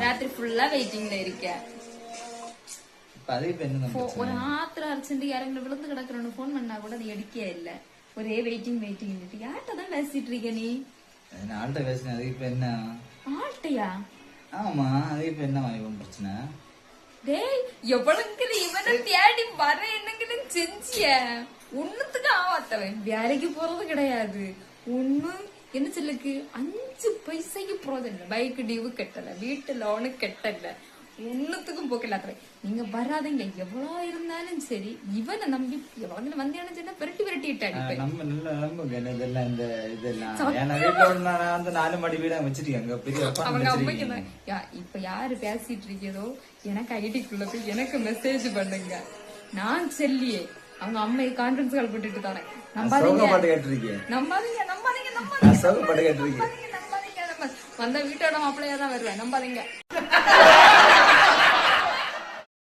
ராத்திரி ஃபுல்லா வெயிட்டிங்ல இருக்கேன். ஒரு ஆத்திர அர்ஜென்ட் யாரங்களை விழுந்து கிடக்குறோன்னு போன் பண்ணா கூட அது எடுக்கே இல்ல. ஒரே வெயிட்டிங் யார்கிட்ட தான் பேசிட்டு இருக்க நீ? ஆள்கிட்ட பேசின அது இப்ப என்ன? ஆள்கிட்டயா? ஆமா, அது இப்ப என்ன பிரச்சனை? டேய், எவ்வளவுக்கு இவனை தேடி வர என்னன்னு செஞ்சிய ஒண்ணுத்துக்கு ஆவாத்தவன். வேலைக்கு போறது கிடையாது ஒண்ணு. என்ன சொல்லுக்கு 5 பைசைக்கு போறதில்ல. பைக் டியூ கட்டல, வீட்டு லோனு கட்டல, ஒண்ணுத்துக்கும் போக்கல. நீங்க வராதீங்க. எவ்வளவு இருந்தாலும் சரி இவனை நம்பி எவ்வளவு வந்தியான சொன்னா விரட்டி விரட்டிட்டாங்க. நம்ம நல்ல நம்புங்க இதெல்லாம். இந்த இதெல்லாம் 4 மாடி வீடா வச்சிருக்காங்க. அவங்க அம்மைக்கு இப்ப யாரு பேசிட்டு இருக்கதோ எனக்கு ஐடிக்குள்ள போய் எனக்கு மெசேஜ் பண்ணுங்க. நான் செல்லியே அவங்க அம்மை கான்ஃபரன்ஸ் கால் போட்டுட்டு தரேன். நம்பாதீங்க நம்பாதீங்க நம்பாதீங்க நம்பாதீங்க. வந்த வீட்டோட மாப்பிள்ளையா தான் வருவேன். நம்பாதீங்க.